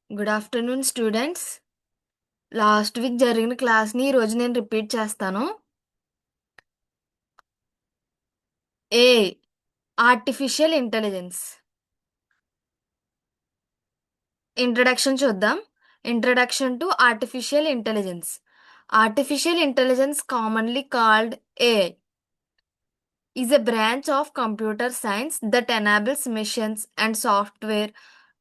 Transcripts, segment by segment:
Good afternoon students. Last week జరిగిన క్లాస్ని ఈరోజు నేను రిపీట్ చేస్తాను. ఏ ఆర్టిఫిషియల్ ఇంటెలిజెన్స్. ఇంట్రడక్షన్ చూద్దాం. Introduction to artificial intelligence. Artificial intelligence, commonly called AI, is a branch of computer science that enables machines and software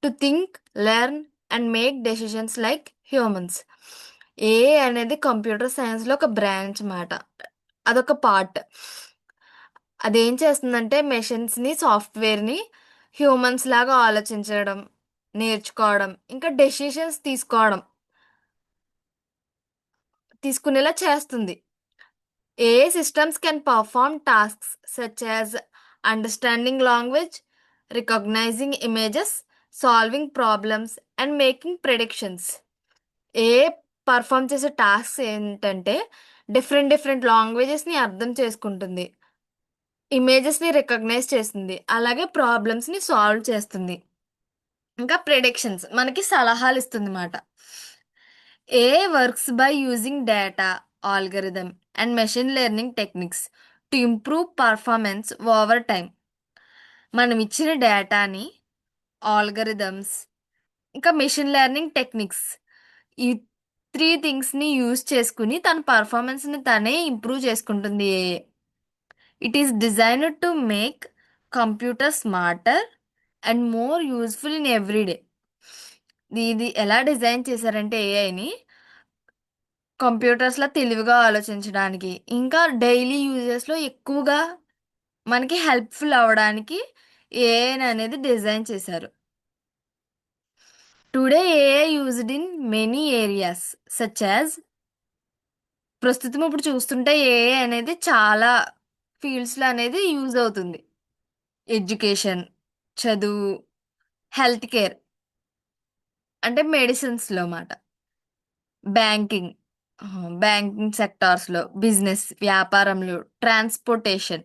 to think, learn, and make decisions like humans. AI అనేది computer సైన్స్లో ఒక branch మాట. అదొక part. అదేం చేస్తుందంటే మెషిన్స్ని, సాఫ్ట్వేర్ని humans లాగా ఆలోచించడం, నేర్చుకోవడం, ఇంకా డెసిషన్స్ తీసుకునేలా చేస్తుంది. AI systems can perform tasks such as understanding language, recognizing images, solving problems, and making predictions. AI perform చేసే టాస్క్స్ ఏంటంటే డిఫరెంట్ డిఫరెంట్ లాంగ్వేజెస్ని అర్థం చేసుకుంటుంది, ఇమేజెస్ని రికగ్నైజ్ చేస్తుంది, అలాగే ప్రాబ్లమ్స్ని సాల్వ్ చేస్తుంది, ఇంకా ప్రెడిక్షన్స్ మనకి సలహాలు ఇస్తుంది అన్నమాట. AI works by using data, algorithm, and machine learning techniques to improve performance over time. మనం ఇచ్చిన డేటాని, ఆల్గరిథమ్స్, ఇంకా మెషిన్ లెర్నింగ్ టెక్నిక్స్, ఈ త్రీ థింగ్స్ని యూజ్ చేసుకుని తన పర్ఫార్మెన్స్ని తనే ఇంప్రూవ్ చేసుకుంటుంది ఏఏ. It is designed to make computer smarter and more useful in everyday. ఇది ఎలా డిజైన్ చేశారంటే ఏఐని కంప్యూటర్స్లో తెలివిగా ఆలోచించడానికి, ఇంకా డైలీ యూజెస్లో ఎక్కువగా మనకి హెల్ప్ఫుల్ అవ్వడానికి ఏఐ అనేది డిజైన్ చేశారు. Today AI used in many areas such as, ప్రస్తుతం ఇప్పుడు చూస్తుంటే ఏఐ అనేది చాలా ఫీల్డ్స్లో అనేది యూజ్ అవుతుంది. ఎడ్యుకేషన్, చదువు, హెల్త్ కేర్ అంటే మెడిసిన్స్లో మాట, బ్యాంకింగ్, బ్యాంకింగ్ సెక్టార్స్లో, బిజినెస్ వ్యాపారంలో, ట్రాన్స్పోర్టేషన్,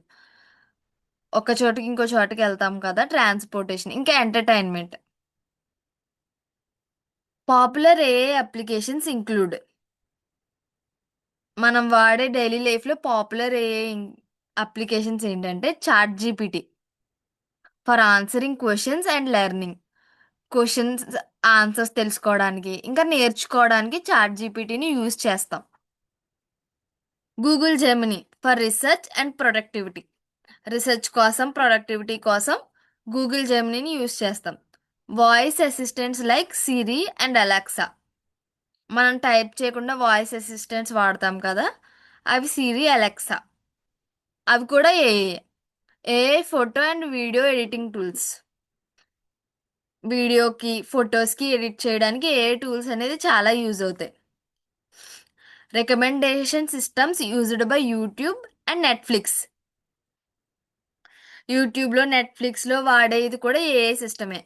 ఒక చోటుకి ఇంకో చోటుకి వెళ్తాం కదా ట్రాన్స్పోర్టేషన్, ఇంకా entertainment. Popular AI applications include, మనం వాడే డైలీ లైఫ్లో పాపులర్ ఏఐ అప్లికేషన్స్ ఏంటంటే chat GPT for answering questions and learning, questions answers తెలుసుకోవడానికి ఇంకా నేర్చుకోవడానికి చాట్ జీపీటీని యూజ్ చేస్తాం. Google Gemini for research and productivity, research కోసం, ప్రొడక్టివిటీ కోసం గూగుల్ జెమినీని యూజ్ చేస్తాం. Voice assistants like Siri and Alexa, మనం టైప్ చేయకుండా వాయిస్ అసిస్టెంట్స్ వాడతాం కదా, అవి సిరి, అలెక్సా, అవి కూడా ఏఏ. AI photo and video editing tools, వీడియోకి ఫొటోస్కి ఎడిట్ చేయడానికి ఏఐ టూల్స్ అనేది చాలా యూజ్ అవుతాయి. Recommendation systems used by YouTube and Netflix, యూట్యూబ్లో నెట్ఫ్లిక్స్లో వాడేది కూడా ఏఐ సిస్టమే.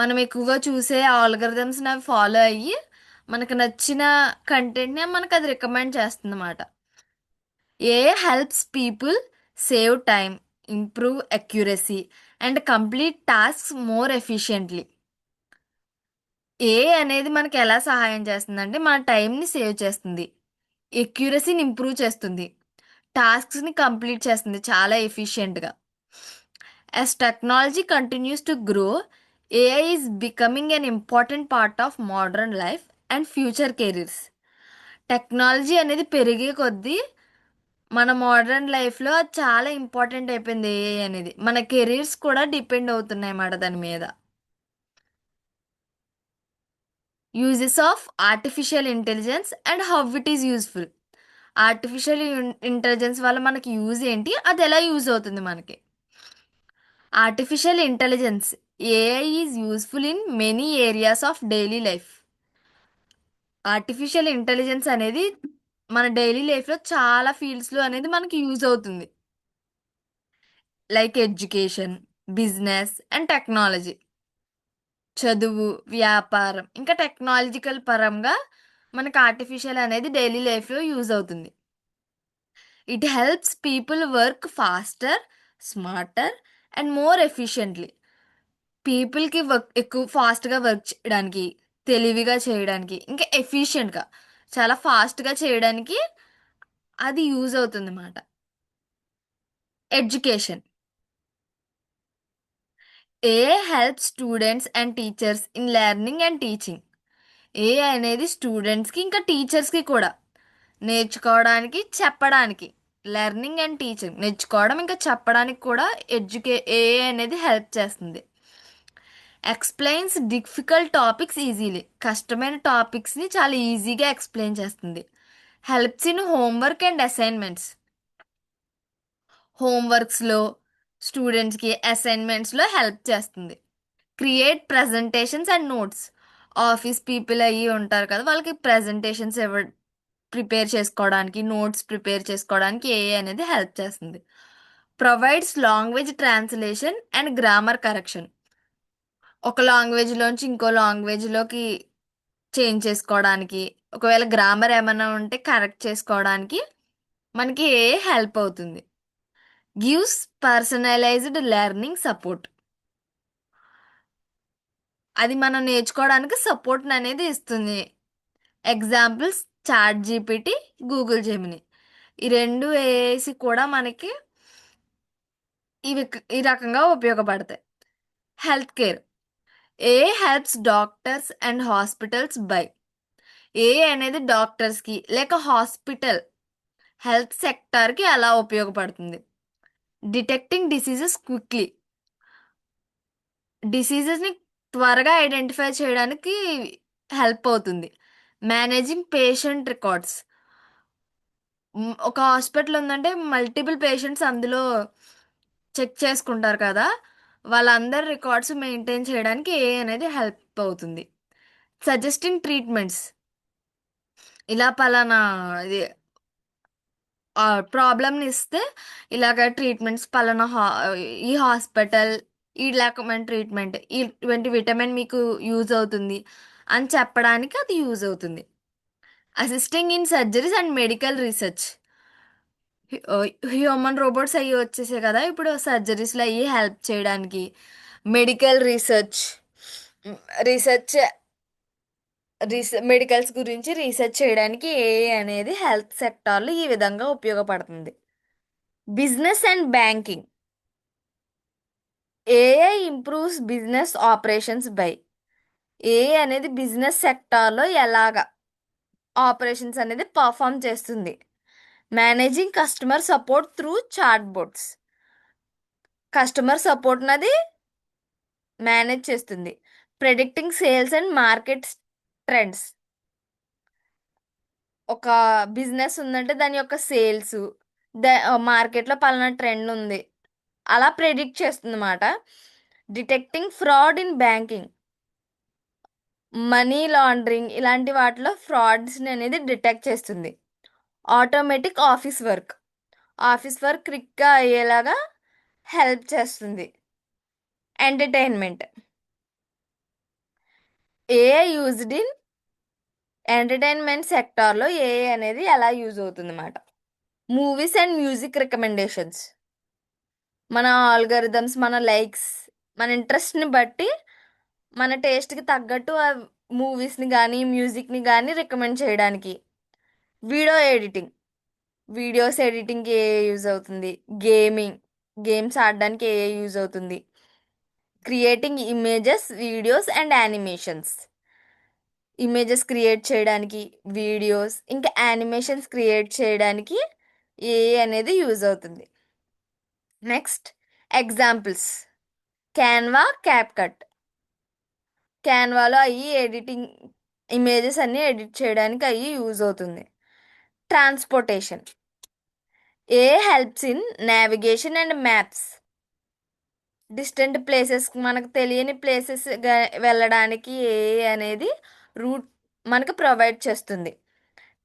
మనం ఎక్కువగా చూసే ఆల్గరిథమ్స్ని అవి ఫాలో అయ్యి మనకు నచ్చిన కంటెంట్ని మనకు అది రికమెండ్ చేస్తుంది అన్నమాట. AI helps people save time, improve accuracy and complete tasks more efficiently. AI అనేది మనకి ఎలా సహాయం చేస్తుందంటే మన టైంని సేవ్ చేస్తుంది, ఎక్యురసీని ఇంప్రూవ్ చేస్తుంది, టాస్క్స్ని కంప్లీట్ చేస్తుంది చాలా ఎఫిషియెంట్గా. As technology continues to grow, AI is becoming an important part of modern life and future careers. Technology అనేది పెరిగే కొద్దీ మన మోడర్న్ లైఫ్లో అది చాలా ఇంపార్టెంట్ అయిపోయింది. ఏఐ అనేది మన కెరీర్స్ కూడా డిపెండ్ అవుతున్నాయి అన్నమాట దాని మీద. Uses of artificial intelligence and how it is useful. Artificial intelligence వల్ల మనకి యూజ్ ఏంటి, అది ఎలా యూజ్ అవుతుంది మనకి. Artificial intelligence, AI is useful in many areas of daily life. Artificial intelligence అనేది మన డైలీ లైఫ్లో చాలా ఫీల్డ్స్లో అనేది మనకి యూజ్ అవుతుంది, like education, business and technology, చదువు, వ్యాపారం, ఇంకా టెక్నాలజికల్ పరంగా మనకు ఆర్టిఫిషియల్ అనేది డైలీ లైఫ్లో యూజ్ అవుతుంది. It helps people work faster, smarter and more efficiently. పీపుల్కి వర్క్ ఎక్కువ ఫాస్ట్గా వర్క్ చేయడానికి, తెలివిగా చేయడానికి, ఇంకా ఎఫిషియెంట్గా, చాలా ఫాస్ట్గా చేయడానికి అది యూజ్ అవుతుంది అన్నమాట. Education. AI help students and teachers in learning and teaching. AI అనేది స్టూడెంట్స్కి ఇంకా టీచర్స్కి కూడా నేర్చుకోవడానికి, చెప్పడానికి. లెర్నింగ్ అండ్ టీచింగ్, నేర్చుకోవడం ఇంకా చెప్పడానికి కూడా ఏ అనేది హెల్ప్ చేస్తుంది. ఎక్స్ప్లెయిన్స్ డిఫికల్ట్ టాపిక్స్ ఈజీలీ, కష్టమైన టాపిక్స్ని చాలా ఈజీగా ఎక్స్ప్లెయిన్ చేస్తుంది. Helps in homework and assignments, హోంవర్క్స్లో, స్టూడెంట్స్కి అసైన్మెంట్స్లో హెల్ప్ చేస్తుంది. Create presentations and notes, office people అయ్యి ఉంటారు కదా, వాళ్ళకి ప్రజెంటేషన్స్ ప్రిపేర్ చేసుకోవడానికి, నోట్స్ ప్రిపేర్ చేసుకోవడానికి ఏ అనేది హెల్ప్ చేస్తుంది. Provides language translation and grammar correction, ఒక లాంగ్వేజ్లోంచి ఇంకో లాంగ్వేజ్లోకి చేంజ్ చేసుకోవడానికి, ఒకవేళ గ్రామర్ ఏమైనా ఉంటే కరెక్ట్ చేసుకోవడానికి మనకి ఏ హెల్ప్ అవుతుంది. గివ్స్ పర్సనలైజ్డ్ లెర్నింగ్ సపోర్ట్, అది మనం నేర్చుకోవడానికి సపోర్ట్ అనేది ఇస్తుంది. Examples chat GPT, Google Gemini, ఈ రెండు వేసి కూడా మనకి ఈ రకంగా ఉపయోగపడతాయి. Health care. AI helps doctors and hospitals by. AI అనేది డాక్టర్స్కి లేక హాస్పిటల్, హెల్త్ సెక్టార్కి ఎలా ఉపయోగపడుతుంది. డిటెక్టింగ్ డిసీజెస్ క్విక్లీ, డిసీజెస్ని త్వరగా ఐడెంటిఫై చేయడానికి హెల్ప్ అవుతుంది. మేనేజింగ్ పేషెంట్ రికార్డ్స్, ఒక హాస్పిటల్ ఉందంటే మల్టిపుల్ పేషెంట్స్ అందులో చెక్ చేసుకుంటారు కదా, వాళ్ళందరి రికార్డ్స్ మెయింటైన్ చేయడానికి ఏ అనేది హెల్ప్ అవుతుంది. సజెస్టింగ్ ట్రీట్మెంట్స్, ఇలా పలానా ఇది ప్రాబ్లమ్ని ఇస్తే ఇలాగ ట్రీట్మెంట్స్ పలానా ఈ హాస్పిటల్ ఈ రకమైన ట్రీట్మెంట్, ఇటువంటి విటమిన్ మీకు యూజ్ అవుతుంది అని చెప్పడానికి అది యూజ్ అవుతుంది. Assisting in surgeries and medical research, human robots అయ్యి వచ్చేసాయి కదా ఇప్పుడు, సర్జరీస్లో అయ్యి హెల్ప్ చేయడానికి. మెడికల్ రీసెర్చ్, రీసెర్చ్ మెడికల్స్ గురించి రీసెర్చ్ చేయడానికి ఏఐ అనేది హెల్త్ సెక్టార్లో ఈ విధంగా ఉపయోగపడుతుంది. Business and banking. AI improves business operations by. AI అనేది బిజినెస్ సెక్టార్లో ఎలాగా ఆపరేషన్స్ అనేది పర్ఫామ్ చేస్తుంది. Managing customer support through chat bots, customer support నది మేనేజ్ చేస్తుంది. Predicting sales and market trends, ఒక బిజినెస్ ఉందంటే దాని యొక్క సేల్స్, మార్కెట్లో పలానా ట్రెండ్ ఉంది అలా ప్రెడిక్ట్ చేస్తుంది అన్నమాట. Detecting fraud in banking, money laundering ఇలాంటి వాటిలో ఫ్రాడ్స్ని అనేది డిటెక్ట్ చేస్తుంది. Automatic office work, office work క్విక్గా అయ్యేలాగా హెల్ప్ చేస్తుంది. Entertainment. AI used in entertainment సెక్టార్లో ఏఐ అనేది ఎలా యూజ్ అవుతుంది అన్నమాట. మూవీస్ అండ్ మ్యూజిక్ రికమెండేషన్స్, మన ఆల్గరిథమ్స్, మన లైక్స్, మన ఇంట్రెస్ట్ని బట్టి మన టేస్ట్కి తగ్గట్టు ఆ మూవీస్ని కానీ మ్యూజిక్ని కానీ రికమెండ్ చేయడానికి. వీడియో ఎడిటింగ్, వీడియోస్ ఎడిటింగ్కి ఏ యూజ్ అవుతుంది. గేమ్స్ ఆడడానికి ఏ యూజ్ అవుతుంది. Creating images, videos and animations, images create చేయడానికి, వీడియోస్ ఇంకా యానిమేషన్స్ క్రియేట్ చేయడానికి ఏ అనేది యూజ్ అవుతుంది. Next examples. క్యాన్వా, క్యాప్కట్, క్యాన్వాలో అయ్యి ఎడిటింగ్, ఇమేజెస్ అన్నీ ఎడిట్ చేయడానికి అయ్యి యూజ్ అవుతుంది. Transportation. A helps in navigation and maps, distant places, మనకు తెలియని ప్లేసెస్ వెళ్ళడానికి ఏ అనేది రూట్ మనకు ప్రొవైడ్ చేస్తుంది.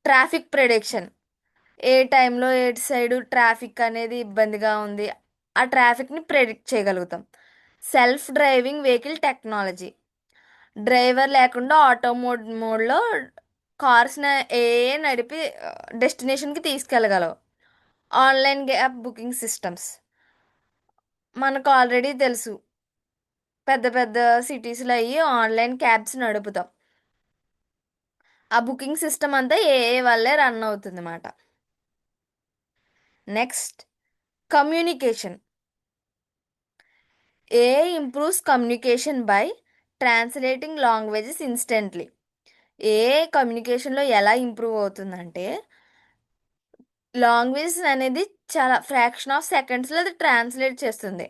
ట్రాఫిక్ ప్రిడిక్షన్, ఏ టైంలో ఏ సైడు ట్రాఫిక్ అనేది ఇబ్బందిగా ఉంది ఆ ట్రాఫిక్ని ప్రెడిక్ట్ చేయగలుగుతాం. Self driving vehicle technology, driver లేకుండా మోడ్లో కార్స్ని ఏ నడిపి డెస్టినేషన్కి తీసుకెళ్ళగలవు. ఆన్లైన్ గ్యాబ్ బుకింగ్ సిస్టమ్స్, మనకు ఆల్రెడీ తెలుసు పెద్ద పెద్ద సిటీస్లో అయ్యి ఆన్లైన్ క్యాబ్స్ నడుపుతాం. ఆ బుకింగ్ సిస్టమ్ అంతా ఏఐ వల్లే రన్ అవుతుంది అన్నమాట. Next, communication. AI improves communication by translating languages instantly. AI కమ్యూనికేషన్లో ఎలా ఇంప్రూవ్ అవుతుందంటే, లాంగ్వేజ్ అనేది చాలా ఫ్రాక్షన్ ఆఫ్ సెకండ్స్లో అది ట్రాన్స్లేట్ చేస్తుంది.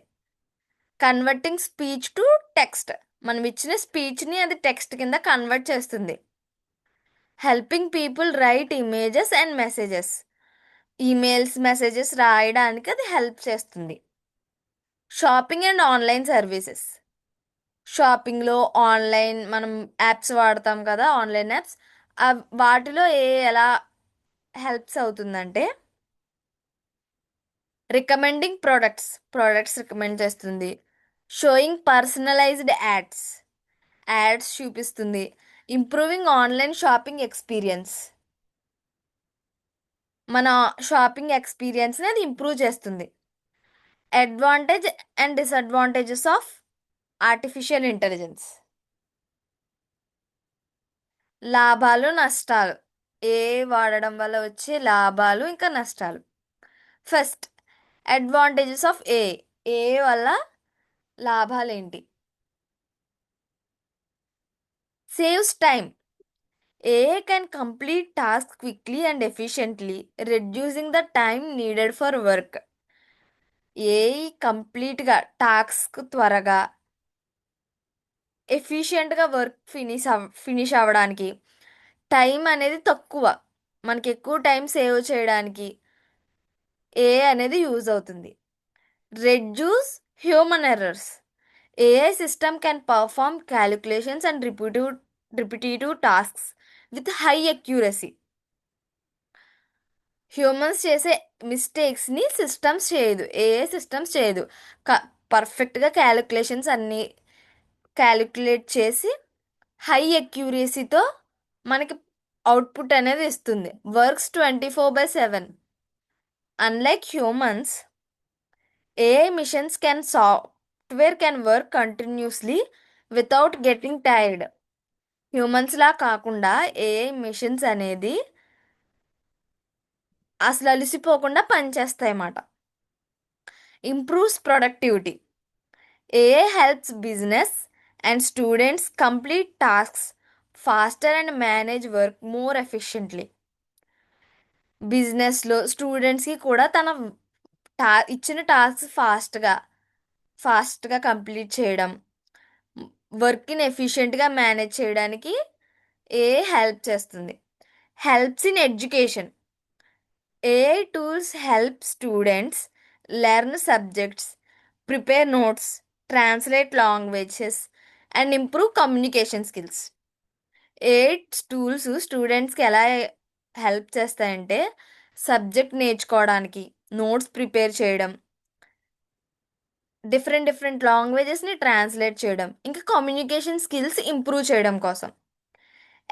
Converting speech to text. మనం ఇచ్చిన స్పీచ్ని అది టెక్స్ట్ కింద కన్వర్ట్ చేస్తుంది. Helping people right images and messages. Emails, messages రాయడానికి అది హెల్ప్ చేస్తుంది. Shopping and online services. షాపింగ్లో ఆన్లైన్ మనం యాప్స్ వాడతాం కదా, ఆన్లైన్ యాప్స్. వాటిలో ఎలా హెల్ప్స్ అవుతుందంటే, రికమెండింగ్ ప్రోడక్ట్స్ రికమెండ్ చేస్తుంది. షోయింగ్ పర్సనలైజ్డ్ యాడ్స్ చూపిస్తుంది. Improving online shopping experience. మన షాపింగ్ ఎక్స్పీరియన్స్ని అది ఇంప్రూవ్ చేస్తుంది. Advantage and disadvantages of artificial intelligence. లాభాలు, నష్టాలు. ఏ వాడడం వల్ల వచ్చే లాభాలు ఇంకా నష్టాలు. ఫస్ట్, అడ్వాంటేజెస్ ఆఫ్ ఏ వల్ల లాభాలు ఏంటి? Saves time. AI can complete tasks quickly and efficiently, reducing the time needed for work. AI కంప్లీట్గా టాస్క్ త్వరగా ఎఫిషియెంట్గా వర్క్ ఫినిష్ అవ్వడానికి, టైం అనేది తక్కువ, మనకి ఎక్కువ టైం సేవ్ చేయడానికి AI అనేది యూజ్ అవుతుంది. Reduce human errors. AI system can perform calculations and repetitive tasks with high accuracy. Humans చేసే మిస్టేక్స్ని సిస్టమ్స్ చేయదు, AI సిస్టమ్స్ చేయదు. పర్ఫెక్ట్గా క్యాలిక్యులేషన్స్ అన్నీ క్యాలిక్యులేట్ చేసి హై అక్యూరసీతో మనకి అవుట్పుట్ అనేది ఇస్తుంది. Works 24/7. Unlike humans, AI machines software can work continuously without getting tired. హ్యూమన్స్లా కాకుండా AI మిషన్స్ అనేది అసలు అలసిపోకుండా పనిచేస్తాయి అన్నమాట. Improves productivity. AI helps business and students complete tasks faster and manage work more efficiently. బిజినెస్లో స్టూడెంట్స్కి కూడా తన ఇచ్చిన టాస్క్ ఫాస్ట్గా కంప్లీట్ చేయడం, వర్క్ని ఎఫిషియెంట్గా మేనేజ్ చేయడానికి హెల్ప్ చేస్తుంది. Helps in education. AI tools help students learn subjects, prepare notes, translate languages and improve communication skills. Tools స్టూడెంట్స్కి ఎలా హెల్ప్ చేస్తాయంటే, సబ్జెక్ట్ నేర్చుకోవడానికి, నోట్స్ ప్రిపేర్ చేయడం, డిఫరెంట్ లాంగ్వేజెస్ని ట్రాన్స్లేట్ చేయడం, ఇంకా కమ్యూనికేషన్ స్కిల్స్ ఇంప్రూవ్ చేయడం కోసం.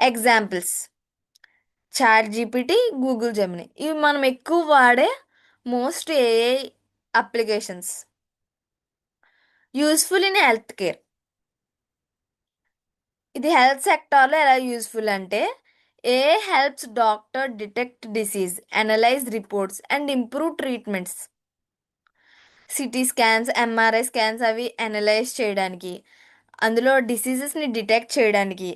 Examples: ChatGPT, Google Gemini. ఇవి మనం ఎక్కువ వాడే most AI applications. Useful in health care. ఇది హెల్త్ సెక్టార్లో ఎలా యూస్ఫుల్ అంటే, helps doctor detect disease, analyse reports and improve treatments. CT scans, MRI scans అవి అనలైజ్ చేయడానికి, అందులో డిసీజెస్ని డిటెక్ట్ చేయడానికి,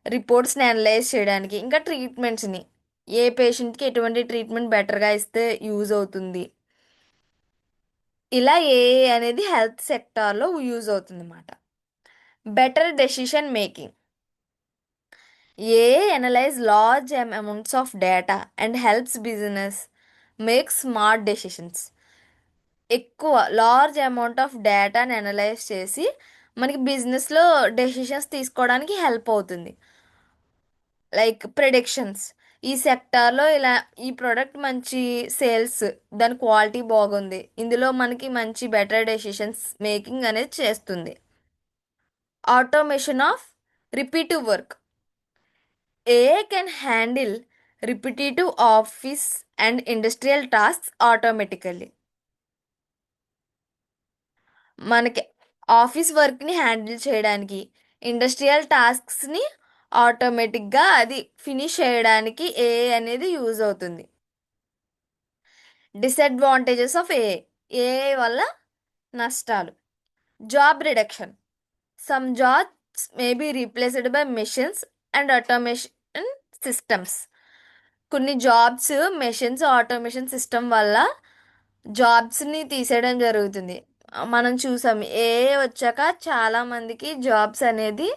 రిపోర్ట్స్ని అనలైజ్ చేయడానికి, ఇంకా ట్రీట్మెంట్స్ని, ఏ పేషెంట్కి ఎటువంటి ట్రీట్మెంట్ బెటర్గా ఇస్తే యూజ్ అవుతుంది, ఇలా అనేది హెల్త్ సెక్టార్లో యూజ్ అవుతుంది అన్నమాట. Better decision making. Analyse large amounts of data and helps business make smart decisions. ఎక్కువ లార్జ్ అమౌంట్ ఆఫ్ డేటాని అనలైజ్ చేసి మనకి బిజినెస్లో డెసిషన్స్ తీసుకోవడానికి హెల్ప్ అవుతుంది. Like predictions. ఈ సెక్టార్లో ఇలా ఈ ప్రోడక్ట్ మంచి సేల్స్, దాని క్వాలిటీ బాగుంది, ఇందులో మనకి మంచి బెటర్ డెసిషన్స్ మేకింగ్ అనేది చేస్తుంది. Automation of repetitive work. AI can handle repetitive office and industrial tasks automatically. మనకి ఆఫీస్ వర్క్ని హ్యాండిల్ చేయడానికి, ఇండస్ట్రియల్ టాస్క్స్ని ఆటోమేటిక్గా అది ఫినిష్ చేయడానికి ఏఐ అనేది యూజ్ అవుతుంది. Disadvantages of AI. ఏఐ వల్ల నష్టాలు. Job reduction. Some jobs may be replaced by machines and automation systems. కొన్ని జాబ్స్ మెషిన్స్ ఆటోమేషన్ సిస్టమ్ వల్ల జాబ్స్ని తీసేయడం జరుగుతుంది. మనం చూసాం ఏఐ వచ్చాక చాలా మందికి జాబ్స్ అనేది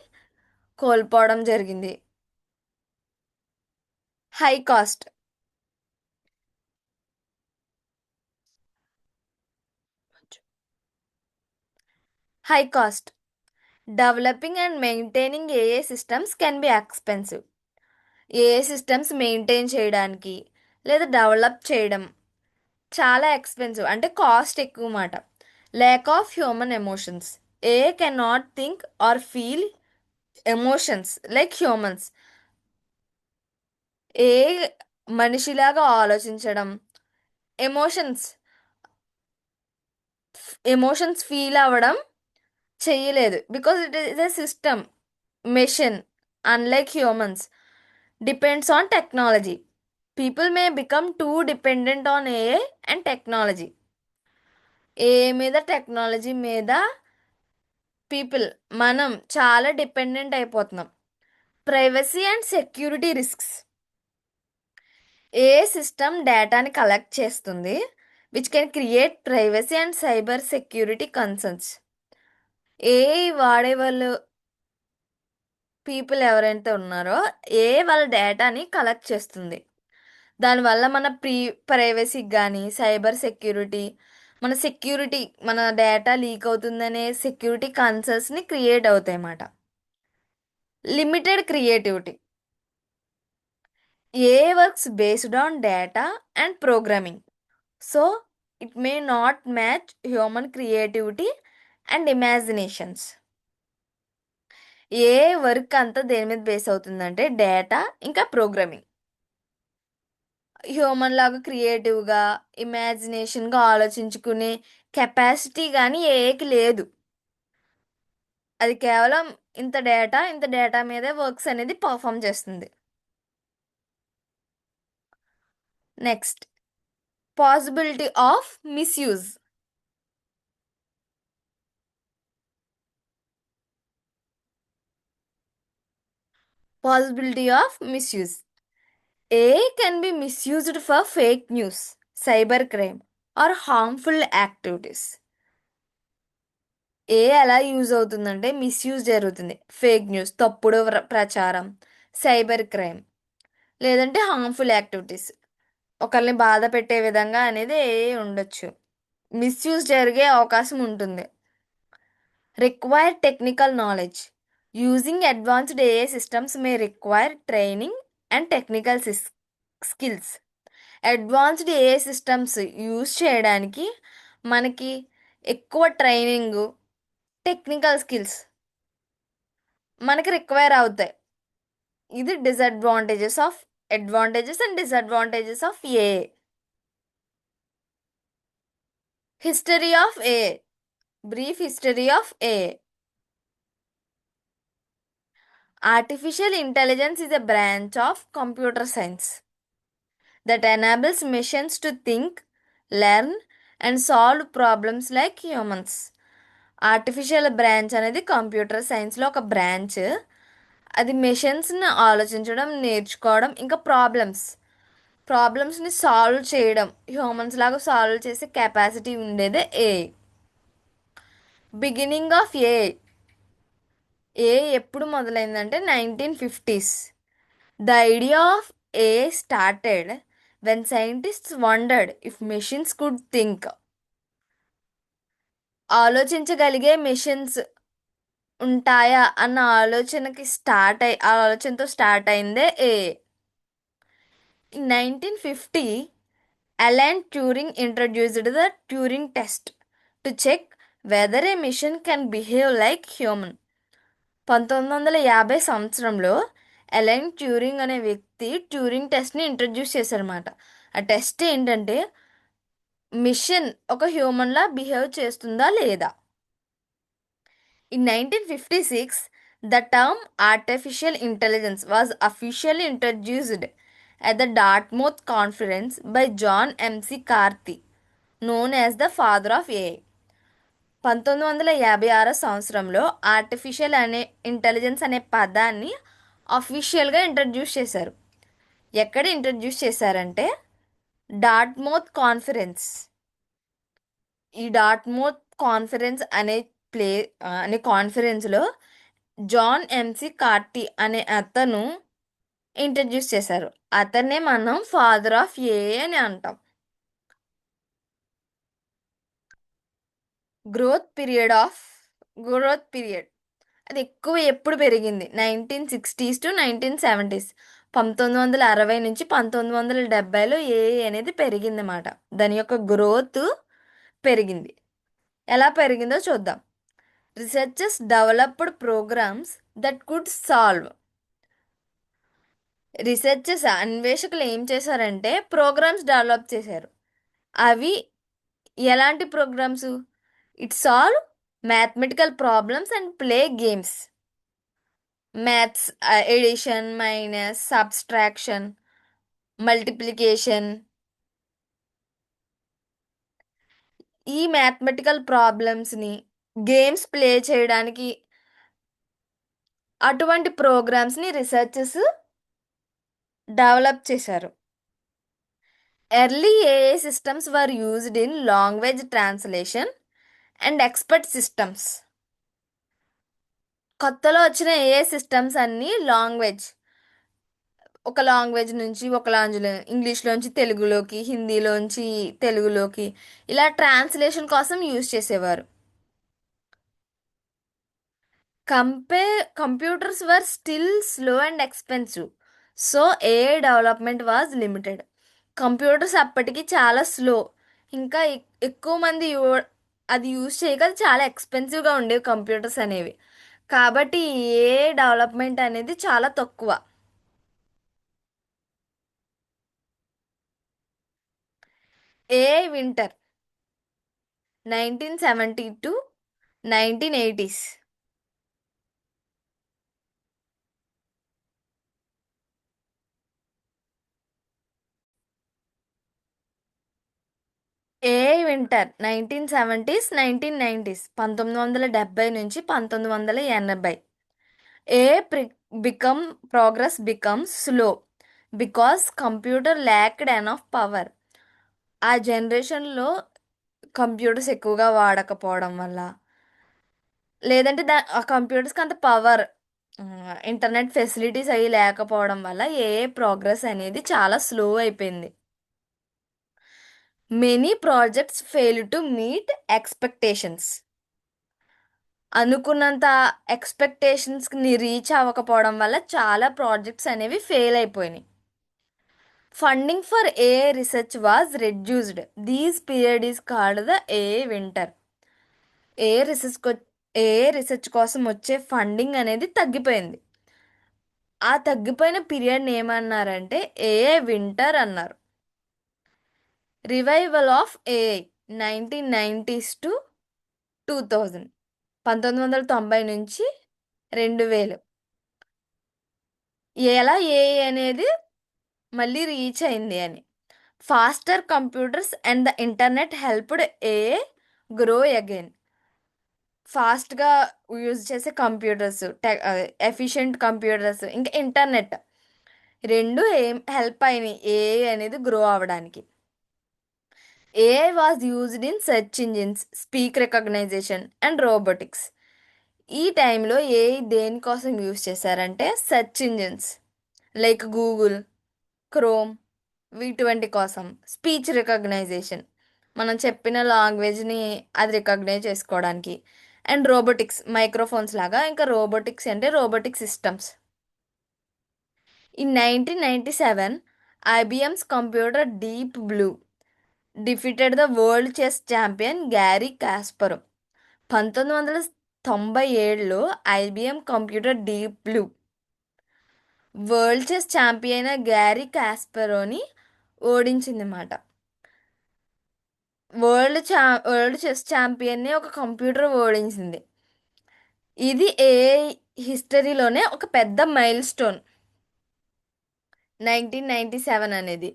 కోల్పోవడం జరిగింది. High cost. High cost. Developing and maintaining ఏఏ సిస్టమ్స్ కెన్ బి ఎక్స్పెన్సివ్. ఏఏ సిస్టమ్స్ మెయింటైన్ చేయడానికి లేదా డెవలప్ చేయడం చాలా ఎక్స్పెన్సివ్, అంటే కాస్ట్ ఎక్కువ మాట. Lack of human emotions. AI can not think or feel emotions like humans. AI మనిషిలాగా ఆలోచించడం, ఎమోషన్స్ ఎమోషన్స్ ఫీల్ అవ్వడం చెయ్యలేదు. Because it is a system, machine, unlike humans, depends on technology. People may become too dependent on AI and technology. AI మీద technology మీద people మనం చాలా dependent అయిపోతున్నాం. Privacy and security risks. AI system డేటాని collect చేస్తుంది which can create privacy and cyber security concerns. AI వాడే వాళ్ళు people ఎవరైతే ఉన్నారో వాళ్ళ డేటాని కలెక్ట్ చేస్తుంది. దానివల్ల మన ప్రైవసీకి కానీ సైబర్ సెక్యూరిటీ, మన డేటా లీక్ అవుతుందనే సెక్యూరిటీ కన్సర్న్స్ని క్రియేట్ అవుతాయి అన్నమాట. Limited creativity. A works based on data and programming, so it may not match human creativity and imaginations. A work అంతా దేని మీద బేస్ అవుతుందంటే డేటా ఇంకా ప్రోగ్రామింగ్. హ్యూమన్ లాగా క్రియేటివ్గా ఇమాజినేషన్గా ఆలోచించుకునే కెపాసిటీ కానీ ఏకి లేదు. అది కేవలం ఇంత డేటా మీదే వర్క్స్ అనేది పర్ఫామ్ చేస్తుంది. Next, possibility of misuse. Possibility of misuse. AI can be misused for fake news, cybercrime, or harmful activities. ఎలా యూజ్ అవుతుందంటే మిస్యూజ్ జరుగుతుంది. ఫేక్ న్యూస్, తప్పుడు ప్రచారం, సైబర్ క్రైమ్, లేదంటే హార్మ్ఫుల్ యాక్టివిటీస్, ఒకరిని బాధ పెట్టే విధంగా అనేది ఉండొచ్చు. మిస్యూజ్ జరిగే అవకాశం ఉంటుంది. Require technical knowledge. Using advanced AI systems may require training and technical skills. Advanced AI systems use చేయడానికి మనకి ఎక్కువ ట్రైనింగ్, టెక్నికల్ స్కిల్స్ మనకి రిక్వైర్ అవుతాయి. ఇది advantages and disadvantages of AI. History of AI. Brief history of AI. Artificial intelligence is a branch of computer science that enables machines to think, learn, and solve problems like humans. Artificial branch అనేది computer సైన్స్లో ఒక branch. అది మెషిన్స్ని ఆలోచించడం, నేర్చుకోవడం, ఇంకా ప్రాబ్లమ్స్ని solve చేయడం, humans లాగా సాల్వ్ చేసే కెపాసిటీ ఉండేదే ఏఐ. Beginning of AI. ఎప్పుడు మొదలైందంటే 1950s. The idea of AI started when scientists wondered if machines could think. ఆలోచించగలిగే మెషిన్స్ ఉంటాయా అన్న ఆలోచనతో స్టార్ట్ అయిందే AI. In 1950, Alan Turing introduced the Turing test to check whether a machine can behave like human. 1950 సంవత్సరంలో align Turing అనే వ్యక్తి Turing టెస్ట్ని introduce చేశారన్నమాట. ఆ టెస్ట్ ఏంటంటే మిషన్ ఒక హ్యూమన్లా బిహేవ్ చేస్తుందా లేదా. In 1956, The term artificial intelligence was officially introduced at the Dartmouth Conference by John M.C. Carthy, known as the father of AI. 1956 సంవత్సరంలో ఆర్టిఫిషియల్ ఇంటెలిజెన్స్ అనే పదాన్ని అఫీషియల్గా ఇంట్రడ్యూస్ చేశారు. ఎక్కడ ఇంట్రడ్యూస్ చేశారంటే డార్ట్మౌత్ కాన్ఫరెన్స్. ఈ డార్ట్మౌత్ కాన్ఫరెన్స్ ప్లే అనే కాన్ఫరెన్స్లో జాన్ ఎంసి కార్టీ అనే అతను ఇంట్రడ్యూస్ చేశారు. అతన్నే మనం ఫాదర్ ఆఫ్ ఏఐ అని అంటాం. గ్రోత్ పీరియడ్ అది ఎక్కువ ఎప్పుడు పెరిగింది? 1960s to 1970s. 1960 నుంచి 1970లో ఏఐ అనేది పెరిగిందన్నమాట. దాని యొక్క గ్రోత్ పెరిగింది. ఎలా పెరిగిందో చూద్దాం. Researchers developed programs that could solve. Researchers అన్వేషకులు ఏం చేశారంటే ప్రోగ్రామ్స్ డెవలప్ చేశారు. అవి ఎలాంటి programs? It solve mathematical problems and play games. Maths, addition, minus, subtraction, multiplication, ఈ మ్యాథమెటికల్ ప్రాబ్లమ్స్ని గేమ్స్ ప్లే చేయడానికి అటువంటి ప్రోగ్రామ్స్ని రీసెర్చర్స్ డెవలప్ చేశారు. Early AI systems were used in language translation and expert systems. కొత్తలో వచ్చిన ఏఐ సిస్టమ్స్ అన్నీ ఒక లాంగ్వేజ్ నుంచి ఒక ఇంగ్లీష్లోంచి తెలుగులోకి, హిందీలోంచి తెలుగులోకి ఇలా ట్రాన్స్లేషన్ కోసం యూజ్ చేసేవారు. Computers were still slow and expensive, so AI development was limited. Computers అప్పటికి చాలా స్లో, ఇంకా ఎక్కువ మంది అది యూజ్ చేయక అది చాలా ఎక్స్పెన్సివ్గా ఉండేవి కంప్యూటర్స్ అనేవి. కాబట్టి ఏఐ డెవలప్మెంట్ అనేది చాలా తక్కువ. AI winter 1970 to 1980s. AI winter 1970s, 1990s, 1970 నుంచి 1980. Become progress become slow because computer lacked enough power. ఆ జనరేషన్లో కంప్యూటర్స్ ఎక్కువగా వాడకపోవడం వల్ల, లేదంటే ఆ కంప్యూటర్స్కి అంత పవర్, ఇంటర్నెట్ ఫెసిలిటీస్ అవి లేకపోవడం వల్ల ఏఐ ప్రోగ్రెస్ అనేది చాలా స్లో అయిపోయింది. Many projects fail to meet expectations. అనుకున్నంత ఎక్స్పెక్టేషన్స్ని రీచ్ అవ్వకపోవడం వల్ల చాలా ప్రాజెక్ట్స్ అనేవి ఫెయిల్ అయిపోయినాయి. Funding for AI research was reduced. These period is called the AI winter. AI research కోసం వచ్చే ఫండింగ్ అనేది తగ్గిపోయింది. ఆ తగ్గిపోయిన పీరియడ్ని ఏమన్నారంటే ఏఐ వింటర్ అన్నారు. Revival of AI 1990s to 2000. 1990 నుంచి 2000. ఎలా ఏఐ అనేది మళ్ళీ రీచ్ అయింది అని. Faster computers and the internet helped AI grow again. ఫాస్ట్గా యూజ్ చేసే కంప్యూటర్స్, ఎఫిషియెంట్ కంప్యూటర్స్, ఇంకా ఇంటర్నెట్ రెండు ఏం హెల్ప్ అయినాయి ఏఐ అనేది గ్రో అవ్వడానికి. AI was used in search engines, speak recognition and robotics. ఈ టైంలో ఏఐ దేనికోసం యూజ్ చేశారంటే search engines like Google, Chrome వీటి కోసం. స్పీచ్ రికగ్నైజేషన్, మనం చెప్పిన లాంగ్వేజ్ని అది రికగ్నైజ్ చేసుకోవడానికి. అండ్ రోబోటిక్స్, మైక్రోఫోన్స్ లాగా. ఇంకా రోబోటిక్స్ అంటే robotic systems. In 1997 IBM's computer Deep Blue defeated the world chess champion Garry Kasparov. 1997లో IBM computer Deep Blue world chess champion Garry కాస్పరోని ఓడించిందన్నమాట. వరల్డ్ చెస్ ఛాంపియన్ని ఒక కంప్యూటర్ ఓడించింది. ఇది ఏఐ హిస్టరీలోనే ఒక పెద్ద మైల్ స్టోన్. 1997 అనేది.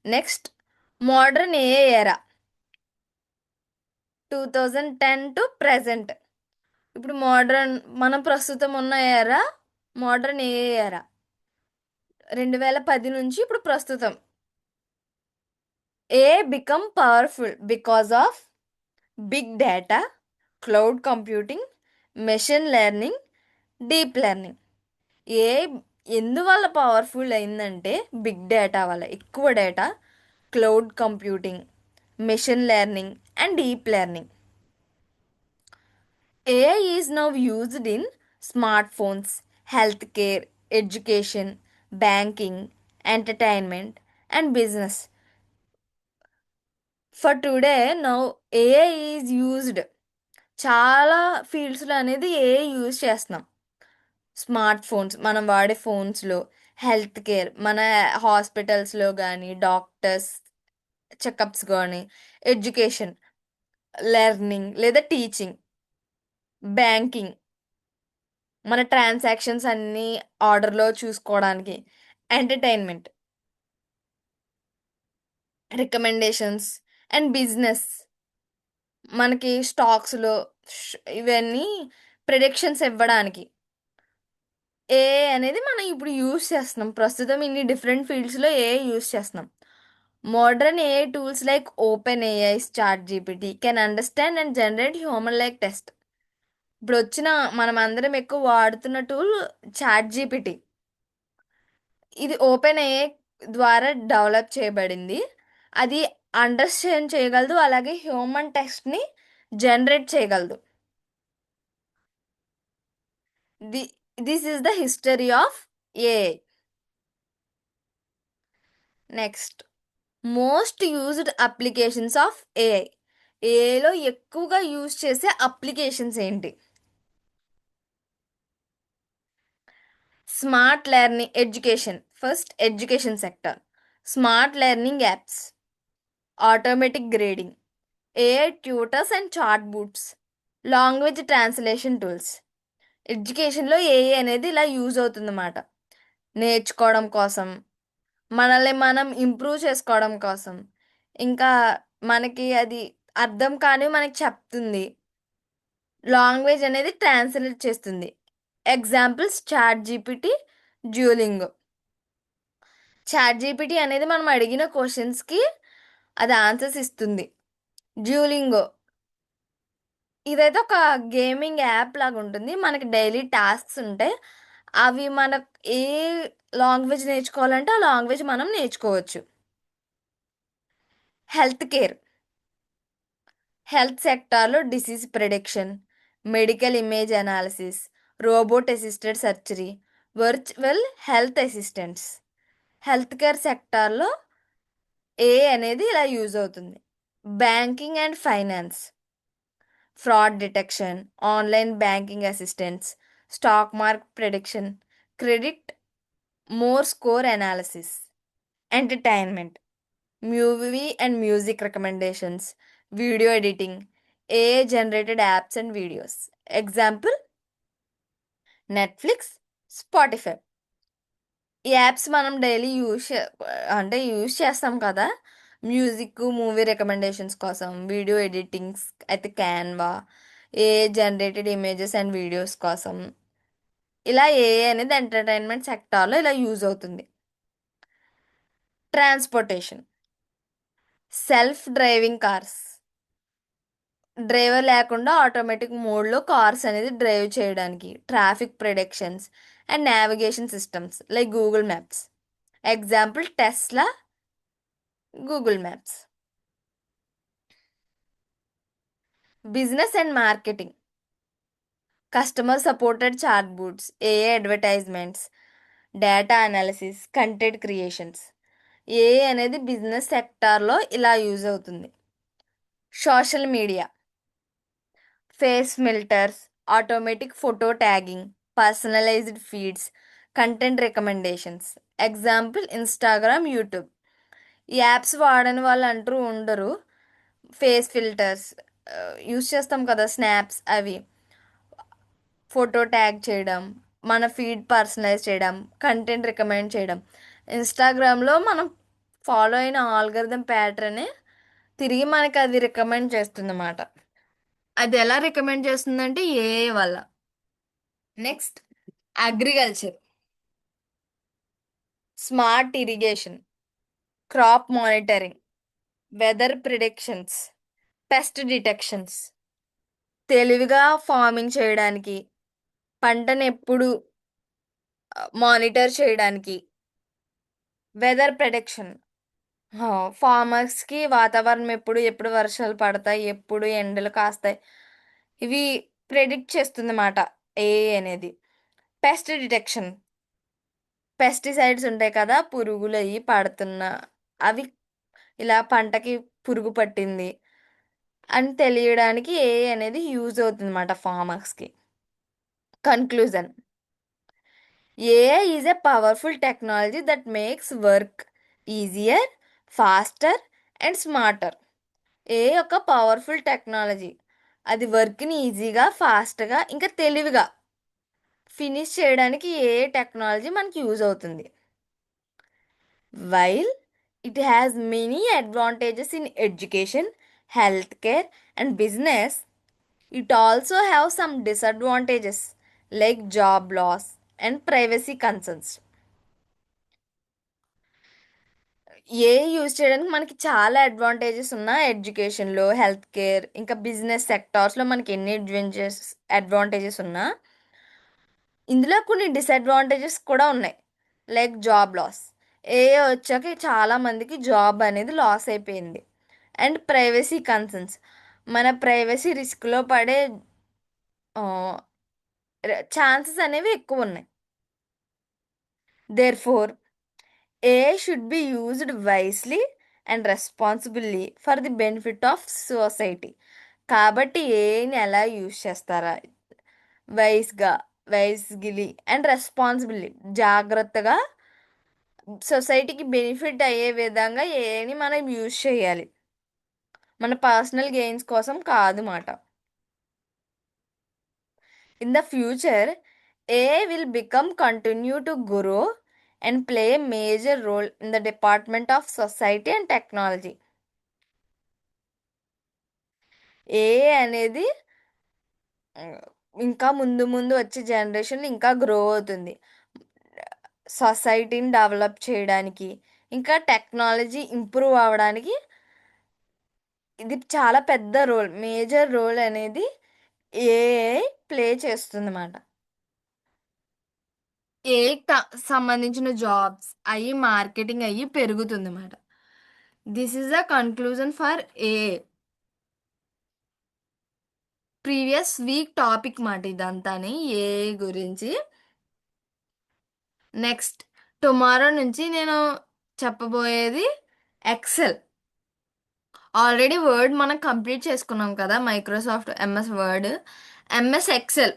నెక్స్ట్, మోడర్న్ ఏఐ ఎరా. 2010 టు ప్రెజెంట్. ఇప్పుడు మనం ప్రస్తుతం ఉన్న ఎరా మోడర్న్ ఏఐ ఎరా. 2010 నుంచి ఇప్పుడు ప్రస్తుతం. AI become powerful because of big data, cloud computing, machine learning, deep learning. AI ఎందువల్ల పవర్ఫుల్ అయిందంటే బిగ్ డేటా వల్ల. ఎక్కువ data, cloud computing, machine learning and deep learning. AI is now used in smartphones, healthcare, education, banking, entertainment, and business. For today, now AI is used. చాలా ఫీల్డ్స్లో అనేది AI use చేస్తున్నాం. Smart phones, మనం వాడే ఫోన్స్లో, health care, మన హాస్పిటల్స్లో కానీ, doctors checkups కానీ, ఎడ్యుకేషన్, లెర్నింగ్ లేదా టీచింగ్, బ్యాంకింగ్, మన ట్రాన్సాక్షన్స్ అన్నీ ఆర్డర్లో చూసుకోవడానికి, ఎంటర్టైన్మెంట్, రికమెండేషన్స్ అండ్ బిజినెస్, మనకి స్టాక్స్లో ఇవన్నీ ప్రిడిక్షన్స్ ఇవ్వడానికి ఏఐ అనేది మనం ఇప్పుడు యూస్ చేస్తున్నాం. ప్రస్తుతం ఇన్ని డిఫరెంట్ ఫీల్డ్స్లో ఏఐ యూస్ చేస్తున్నాం. Modern AI tools like OpenAI, ChatGPT can understand and generate human like text. ఇప్పుడు వచ్చిన మనం అందరం ఎక్కువ వాడుతున్న టూల్ చాట్ జీపీటీ. ఇది ఓపెన్ ఏఐ ద్వారా డెవలప్ చేయబడింది. అది అండర్స్టాండ్ చేయగలదు, అలాగే హ్యూమన్ టెక్స్ట్ని జనరేట్ చేయగలదు. The this is the history of AI. Next, most used applications of AI. ఏఐలో ఎక్కువగా యూజ్ చేసే అప్లికేషన్స్ ఏంటి? Smart learning, education. First, education sector. Smart learning apps, automatic grading, AI tutors and chat bots, language translation tools. ఎడ్యుకేషన్లో AI అనేది ఇలా use అవుతుందన్నమాట. నేర్చుకోవడం కోసం, మనల్ని మనం ఇంప్రూవ్ చేసుకోవడం కోసం, ఇంకా మనకి అది అర్థం కాని మనకి చెప్తుంది. లాంగ్వేజ్ అనేది ట్రాన్స్లేట్ చేస్తుంది. Examples chat GPT, Duolingo. Chat GPT అనేది మనం అడిగిన క్వశ్చన్స్కి అది ఆన్సర్స్ ఇస్తుంది. డ్యూలింగో ఇదైతే ఒక గేమింగ్ యాప్ లాగా ఉంటుంది. మనకి డైలీ టాస్క్స్ ఉంటాయి. అవి మనకు ఏ లాంగ్వేజ్ నేర్చుకోవాలంటే ఆ లాంగ్వేజ్ మనం నేర్చుకోవచ్చు. Health care. హెల్త్ సెక్టార్లో disease prediction, medical image analysis, robot assisted surgery, virtual health assistants. Health care సెక్టార్లో ఏఐ అనేది ఇలా యూజ్ అవుతుంది. Banking and finance, fraud detection, online banking assistants, stock market prediction, credit more score analysis. Entertainment, movie and music recommendations, video editing, AI generated apps and videos. Example Netflix, Spotify. ఈ apps మనం daily use చేస్తాం కదా. Music, movie recommendations కోసం, video editings అయితే Canva, AI generated images and videos కోసం. ఇలా AI అనేది entertainment సెక్టార్లో ఇలా యూజ్ అవుతుంది. Transportation, self driving cars. Driver లేకుండా ఆటోమేటిక్ మోడ్లో కార్స్ అనేది డ్రైవ్ చేయడానికి. Traffic predictions and navigation systems like Google Maps. Example Tesla, Google Maps. Business and marketing, customer supported chat bots, AI advertisements, data analysis, content creations. AI అనేది business సెక్టార్లో ఇలా use అవుతుంది. Social media, face filters, automatic photo tagging, personalised feeds, content recommendations. Example Instagram, YouTube. ఈ apps వాడని వాళ్ళు అంటూ ఉండరు. Face filters use చేస్తాం కదా, స్నాప్స్, అవి ఫోటో ట్యాగ్ చేయడం, మన ఫీడ్ పర్సనలైజ్ చేయడం, కంటెంట్ రికమెండ్ చేయడం. ఇన్స్టాగ్రామ్లో మనం ఫాలో అయిన ఆల్గరిథం ప్యాటర్నే తిరిగి మనకి అది రికమెండ్ చేస్తుంది అన్నమాట. అది ఎలా రికమెండ్ చేస్తుందంటే ఏఐ వల్ల. Next, agriculture, smart irrigation, crop monitoring, weather predictions, pest detections. తెలివిగా ఫార్మింగ్ చేయడానికి, పంటను ఎప్పుడు మానిటర్ చేయడానికి, వెదర్ ప్రెడిక్షన్, ఫార్మర్స్కి వాతావరణం ఎప్పుడు ఎప్పుడు వర్షాలు పడతాయి, ఎప్పుడు ఎండలు కాస్తాయి, ఇవి ప్రెడిక్ట్ చేస్తుంది అన్నమాట ఏఐ అనేది. పెస్ట్ డిటెక్షన్, పెస్టిసైడ్స్ ఉంటాయి కదా, పురుగులు అవి పడుతున్న, అవి ఇలా పంటకి పురుగు పట్టింది అని తెలియడానికి ఏఐ అనేది యూజ్ అవుతుంది అన్నమాట ఫార్మర్స్కి. Conclusion: AI is a powerful technology that makes work easier, faster and smarter. AI ఒక పవర్ఫుల్ టెక్నాలజీ. అది వర్క్ని ఈజీగా, ఫాస్ట్గా, ఇంకా తెలివిగా ఫినిష్ చేయడానికి ఏ టెక్నాలజీ మనకి యూజ్ అవుతుంది. While it has many advantages in education, healthcare and business, it also have some disadvantages like job loss and privacy concerns. ఏ యూజ్ చేయడానికి మనకి చాలా అడ్వాంటేజెస్ ఉన్నాయి. ఎడ్యుకేషన్లో, హెల్త్ కేర్, ఇంకా బిజినెస్ సెక్టార్స్లో మనకి ఎన్ని అడ్వాంటేజెస్ ఉన్నా, ఇందులో కొన్ని డిసడ్వాంటేజెస్ కూడా ఉన్నాయి. Like job loss. ఏఏ వచ్చాక చాలా మందికి జాబ్ అనేది లాస్ అయిపోయింది. అండ్ ప్రైవసీ కన్సర్న్స్, మన ప్రైవసీ రిస్క్లో పడే ఛాన్సెస్ అనేవి ఎక్కువ ఉన్నాయి. Therefore AI should be used wisely and responsibly for the benefit of society. కాబట్టి ఏఐని ఎలా యూజ్ చేస్తారా, వైస్గా, వైస్గిలి అండ్ రెస్పాన్సిబిలిటీ, జాగ్రత్తగా సొసైటీకి బెనిఫిట్ అయ్యే విధంగా ఏఐని మనం యూజ్ చేయాలి, మన పర్సనల్ గెయిన్స్ కోసం కాదు మాట. In the future AI will become continue to grow and play a major role in the department of society and technology. AI అనేది ఇంకా ముందు ముందు వచ్చే జనరేషన్ ఇంకా గ్రో అవుతుంది. సొసైటీని డెవలప్ చేయడానికి, ఇంకా టెక్నాలజీ ఇంప్రూవ్ అవ్వడానికి ఇది చాలా పెద్ద రోల్, మేజర్ రోల్ అనేది ఏఐ ప్లే చేస్తుంది అన్నమాట. ఏఐకి సంబంధించిన జాబ్స్ అయ్యి మార్కెటింగ్ అయ్యి పెరుగుతుంది అన్నమాట. This is the conclusion for AI. Previous week topic మాట ఇదంతాని ఏఐ గురించి. నెక్స్ట్ టుమారో నుంచి నేను చెప్పబోయేది ఎక్సెల్. ఆల్రెడీ వర్డ్ మనం కంప్లీట్ చేసుకున్నాం కదా, Microsoft MS word. MS Excel,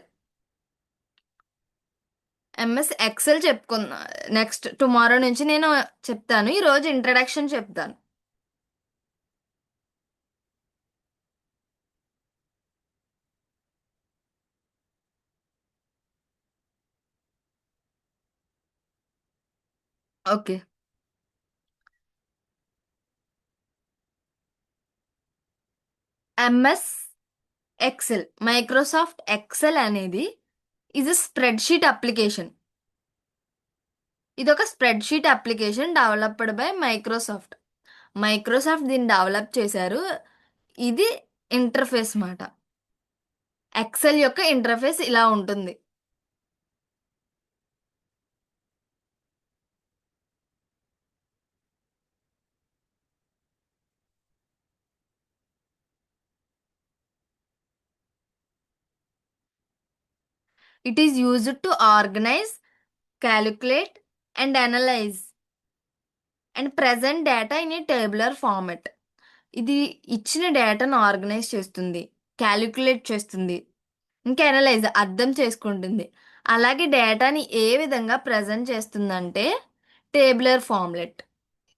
MS Excel చెప్పుకుందాం. నెక్స్ట్ టుమారో నుంచి నేను చెప్తాను. ఈరోజు ఇంట్రడక్షన్ చెప్తాను. Okay. MS Excel, Microsoft Excel అనేది ఇది స్ప్రెడ్షీట్ అప్లికేషన్. ఇది ఒక spreadsheet application developed by Microsoft. Microsoft దీన్ని డెవలప్ చేశారు. ఇది ఇంటర్ఫేస్ మాట. ఎక్సెల్ యొక్క ఇంటర్ఫేస్ ఇలా ఉంటుంది. It is used to organise, calculate and analyse and present data in a tabular format. ఇది ఇచ్చిన డేటాను ఆర్గనైజ్ చేస్తుంది, క్యాలిక్యులేట్ చేస్తుంది, ఇంకా అనలైజ్ అర్థం చేసుకుంటుంది. అలాగే డేటాని ఏ విధంగా ప్రజెంట్ చేస్తుందంటే టేబులర్ ఫార్మెట్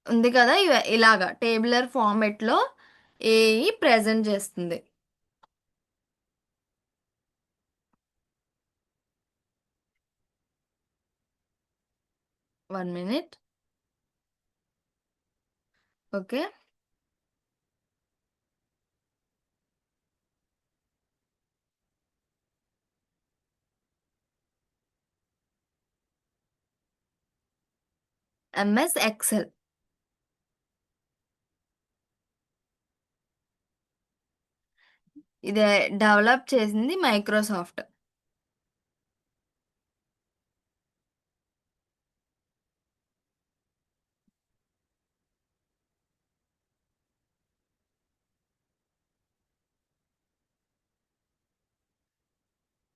ఉంది కదా, ఇలాగా టేబులర్ ఫార్మెట్లో ఏఈ ప్రజెంట్ చేస్తుంది. 1 minute. ఓకే. MS Excel. ఇది డెవలప్ చేసింది Microsoft.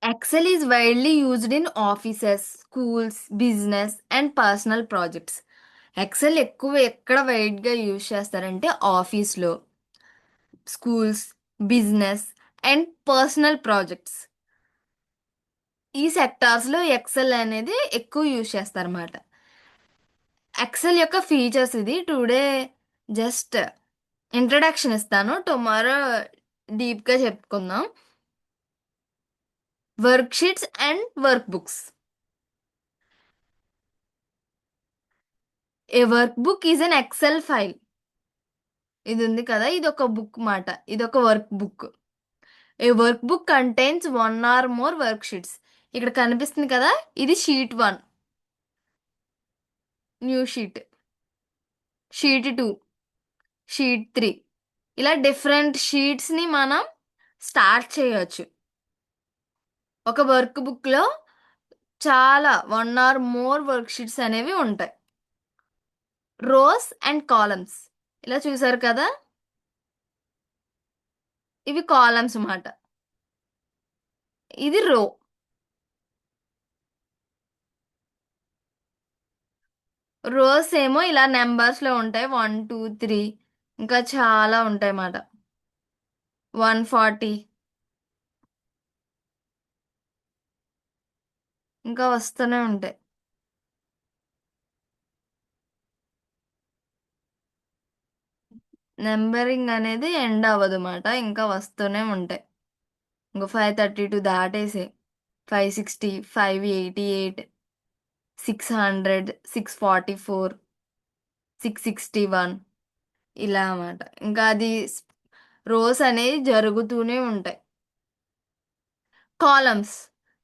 Excel is widely used in offices, schools, business and personal projects. Excel ఎక్కువ ఎక్కడ వైడ్గా యూజ్ చేస్తారంటే ఆఫీస్లో, schools, business and personal projects. ఈ సెక్టార్స్లో ఎక్సెల్ అనేది ఎక్కువ యూజ్ చేస్తారన్నమాట. ఎక్సెల్ యొక్క ఫీచర్స్ ఇది. టుడే జస్ట్ ఇంట్రడక్షన్ ఇస్తాను, టుమారో డీప్గా చెప్పుకుందాం. Worksheets and workbooks. A workbook is an Excel file. ఇది ఉంది కదా, ఇది ఒక బుక్ మాట, ఇది ఒక workbook. A workbook contains 1 or more worksheets. ఇక్కడ కనిపిస్తుంది కదా, ఇది sheet 1, new sheet, sheet 2, sheet 3. ఇలా డిఫరెంట్ షీట్స్ని మనం స్టార్ట్ చేయొచ్చు. ఒక వర్క్ బుక్లో చాలా 1 or more వర్క్ షీట్స్ అనేవి ఉంటాయి. Rows and columns. ఇలా చూసారు కదా, ఇవి కాలమ్స్ అన్నమాట, ఇది రో. రోస్ ఏమో ఇలా నెంబర్స్లో ఉంటాయి, 1, 2, 3, ఇంకా చాలా ఉంటాయి అన్నమాట, 140, ఇంకా వస్తూనే ఉంటాయి. నెంబరింగ్ అనేది ఎండ్ అవ్వదు అన్నమాట, ఇంకా వస్తూనే ఉంటాయి. ఇంకా 532 దాటేసే, 560, 588, 600, 644, 661, ఇలా అన్నమాట. ఇంకా అది రోస్ అనేవి జరుగుతూనే ఉంటాయి. కాలమ్స్.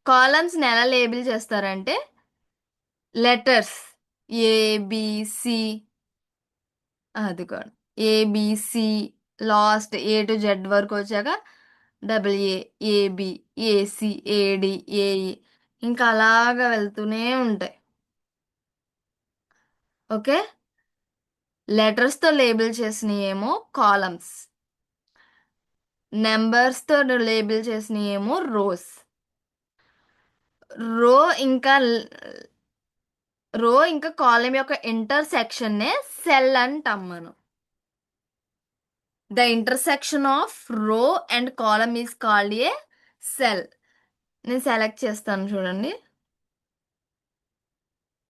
కాలమ్స్ని ఎలా లేబుల్ చేస్తారంటే లెటర్స్, ఏబిసి, అది కూడా A B C, last A to Z వరకు వచ్చాక W A, A B, A C, A D, A E, ఇంకా అలాగా వెళ్తూనే ఉంటాయి. ఓకే. లెటర్స్తో లేబుల్ చేసినవి ఏమో కాలమ్స్, నెంబర్స్తో లేబుల్ చేసినవి ఏమో రోస్. రో ఇంకా కాలం యొక్క ఇంటర్సెక్షన్నే సెల్ అంటాం మనం. ద ఇంటర్సెక్షన్ ఆఫ్ రో and column is called a cell. నేను సెలెక్ట్ చేస్తాను చూడండి,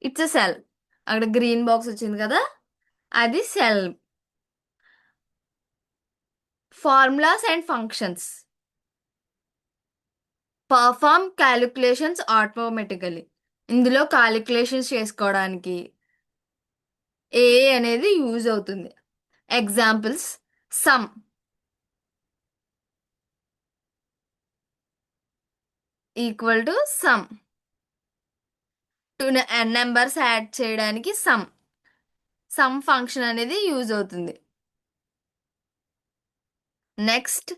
ఇట్స్ ఎ సెల్. అక్కడ గ్రీన్ బాక్స్ వచ్చింది కదా, అది cell. Formulas and functions. Perform calculations automatically. ఇందులో క్యాలిక్యులేషన్స్ చేసుకోవడానికి ఏ అనేది యూజ్ అవుతుంది. Examples: some, equal to some. Two numbers add చేయడానికి సమ్ ఫంక్షన్ అనేది యూజ్ అవుతుంది. Next,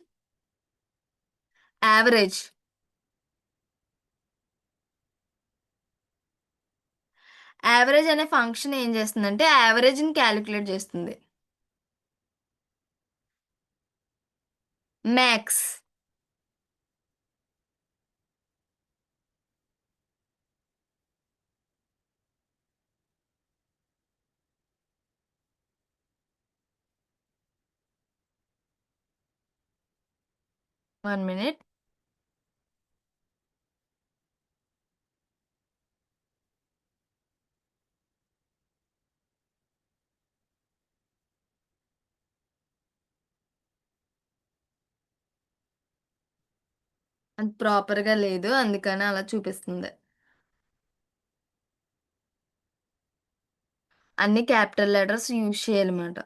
average. యావరేజ్ అనే ఫంక్షన్ ఏం చేస్తుందంటే యావరేజ్ని క్యాలిక్యులేట్ చేస్తుంది. మ్యాక్స్. 1 minute. అది ప్రాపర్గా లేదు, అందుకని అలా చూపిస్తుంది. అన్ని క్యాపిటల్ లెటర్స్ యూజ్ చేయాలన్నమాట.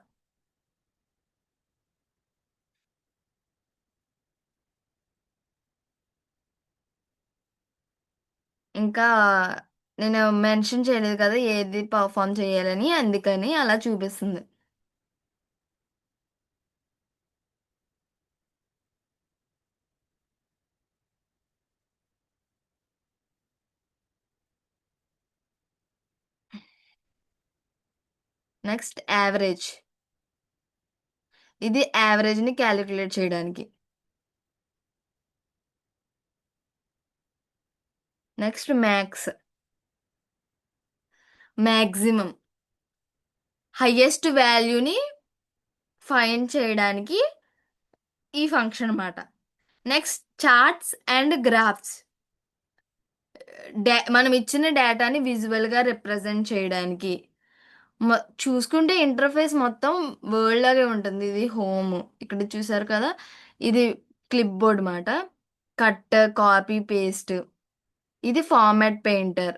ఇంకా నేను మెన్షన్ చేయలేదు కదా ఏది పర్ఫామ్ చేయాలని, అందుకని అలా చూపిస్తుంది. Next average. ఇది యావరేజ్ని క్యాలిక్యులేట్ చేయడానికి. Next max. మ్యాక్సిమం. హయ్యెస్ట్ వాల్యూని ఫైండ్ చేయడానికి ఈ ఫంక్షన్ అన్నమాట. Next charts and graphs. మనం ఇచ్చిన డేటాని విజువల్గా రిప్రజెంట్ చేయడానికి. చూసుకుంటే ఇంటర్ఫేస్ మొత్తం వర్డ్ లాగే ఉంటుంది. ఇది హోమ్, ఇక్కడ చూసారు కదా, ఇది క్లిప్ బోర్డ్ మాట. Cut, copy, paste. ఇది ఫార్మాట్ పెయింటర్.